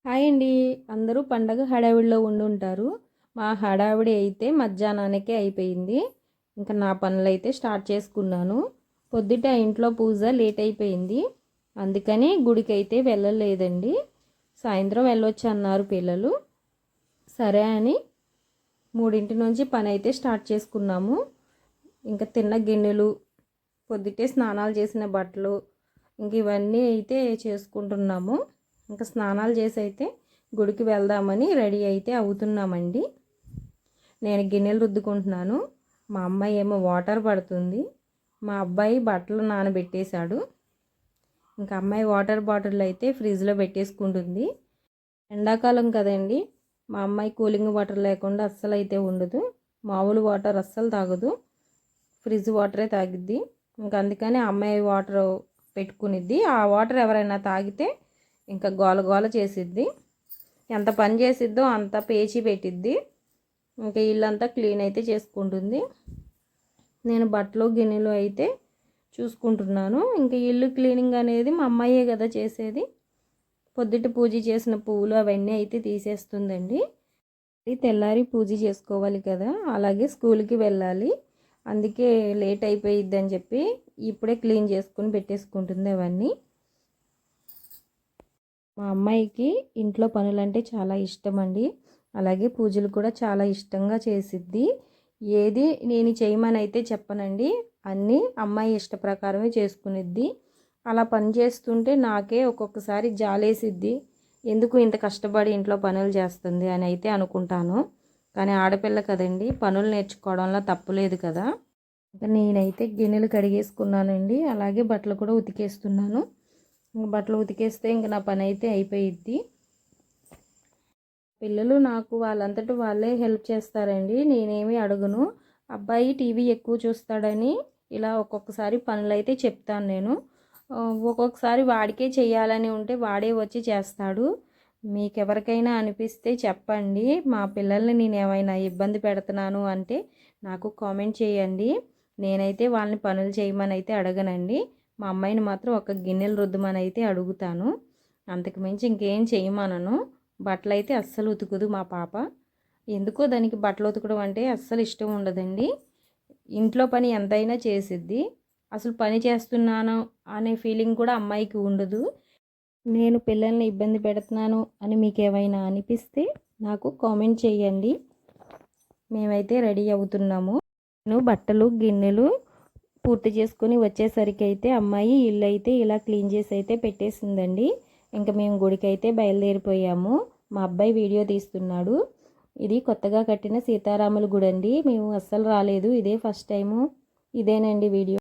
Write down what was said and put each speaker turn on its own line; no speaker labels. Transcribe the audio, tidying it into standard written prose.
Hi అండి. అందరూ పండగ హడావిడిలో ఉండుంటారు. మా హడావిడి అయితే మధ్యాహ్నానికే అయిపోయింది. ఇంకా నా పనులైతే స్టార్ట్ చేసుకున్నాను. పొద్దుట ఇంట్లో పూజ లేట్ అయిపోయింది. అందుకని గుడికైతే వెళ్ళలేదండి. సాయంత్రం వెళ్ళొచ్చు అన్నారు పిల్లలు. సరే అని 3 నుంచి పని అయితే స్టార్ట్ చేసుకున్నాము. ఇంకా తిన్న గిన్నెలు, పొద్దుటే స్నానాలు చేసిన బట్టలు, ఇంక ఇవన్నీ అయితే చేసుకుంటున్నాము. ఇంకా స్నానాలు చేసి అయితే గుడికి వెళ్దామని రెడీ అయితే అవుతున్నామండి. నేను గిన్నెలు రుద్దుకుంటున్నాను. మా అమ్మాయి ఏమో వాటర్ పడుతుంది. మా అబ్బాయి బట్టలు నానబెట్టేశాడు. ఇంకా అమ్మాయి వాటర్ బాటిల్ అయితే ఫ్రిడ్జ్లో పెట్టేసుకుంటుంది. ఎండాకాలం కదండి, మా అమ్మాయి కూలింగ్ వాటర్ లేకుండా అస్సలు అయితే ఉండదు. మామూలు వాటర్ అస్సలు తాగదు, ఫ్రిడ్జ్ వాటరే తాగిద్ది. ఇంకా అందుకని అమ్మాయి వాటర్ పెట్టుకునిద్ది. ఆ వాటర్ ఎవరైనా తాగితే ఇంకా గోల గోల చేసిద్ది. ఎంత పని చేసిద్దో అంత పేచి పెట్టిద్ది. ఇంకా ఇల్లంతా క్లీన్ అయితే చేసుకుంటుంది. నేను బట్టలు గిన్నెలు అయితే చూసుకుంటున్నాను. ఇంకా ఇల్లు క్లీనింగ్ అనేది మా అమ్మాయే కదా చేసేది. పొద్దుట పూజ చేసిన పువ్వులు అవన్నీ అయితే తీసేస్తుందండి. తెల్లారి పూజ చేసుకోవాలి కదా, అలాగే స్కూల్కి వెళ్ళాలి. అందుకే లేట్ అయిపోయిద్ది అని చెప్పి ఇప్పుడే క్లీన్ చేసుకుని పెట్టేసుకుంటుంది అవన్నీ. మా అమ్మాయికి ఇంట్లో పనులంటే చాలా ఇష్టం అండి. అలాగే పూజలు కూడా చాలా ఇష్టంగా చేసిద్ది. ఏది నేను చేయమని అయితే చెప్పనండి, అన్నీ అమ్మాయి ఇష్ట ప్రకారమే చేసుకునిద్ది. అలా పని చేస్తుంటే నాకే ఒక్కొక్కసారి జాలేసిద్ది. ఎందుకు ఇంత కష్టపడి ఇంట్లో పనులు చేస్తుంది అని అయితే అనుకుంటాను. కానీ ఆడపిల్ల కదండి, పనులు నేర్చుకోవడంలో తప్పులేదు కదా. నేనైతే గిన్నెలు కడిగేసుకున్నానండి. అలాగే బట్టలు కూడా ఉతికేస్తున్నాను. బట్టలు ఉతికేస్తే ఇంక నా పని అయితే అయిపోయిద్ది. పిల్లలు నాకు వాళ్ళంతటి వాళ్ళే హెల్ప్ చేస్తారండి, నేనేమి అడుగును. అబ్బాయి టీవీ ఎక్కువ చూస్తాడని ఇలా ఒక్కొక్కసారి పనులు అయితే చెప్తాను నేను. ఒక్కొక్కసారి వాడికే చేయాలని ఉంటే వాడే వచ్చి చేస్తాడు. మీకెవరికైనా అనిపిస్తే చెప్పండి. మా పిల్లల్ని నేను ఏమైనా ఇబ్బంది పెడుతున్నాను అంటే నాకు కామెంట్ చేయండి. నేనైతే వాళ్ళని పనులు చేయమని అయితే అడగనండి. మా అమ్మాయిని మాత్రం ఒక గిన్నెలు రుద్దమని అయితే అడుగుతాను. అంతకు మించి ఇంకేం చేయమనను. బట్టలు అయితే అస్సలు ఉతుకుదు మా పాప. ఎందుకో దానికి బట్టలు ఉతకడం అంటే అస్సలు ఇష్టం ఉండదండి. ఇంట్లో పని ఎంతైనా చేసిద్ది. అసలు పని చేస్తున్నాను అనే ఫీలింగ్ కూడా అమ్మాయికి ఉండదు. నేను పిల్లల్ని ఇబ్బంది పెడుతున్నాను అని మీకు ఏమైనా అనిపిస్తే నాకు కామెంట్ చేయండి. మేమైతే రెడీ అవుతున్నాము. నేను బట్టలు గిన్నెలు పూర్తి చేసుకొని వచ్చేసరికి అయితే అమ్మాయి ఇల్లు అయితే ఇలా క్లీన్ చేసి అయితే పెట్టేసిందండి. ఇంకా మేము గుడికి అయితే బయలుదేరిపోయాము. మా అబ్బాయి వీడియో తీస్తున్నాడు. ఇది కొత్తగా కట్టిన సీతారాముల గుడి అండి. మేము అస్సలు రాలేదు, ఇదే ఫస్ట్ టైము. ఇదేనండి వీడియో.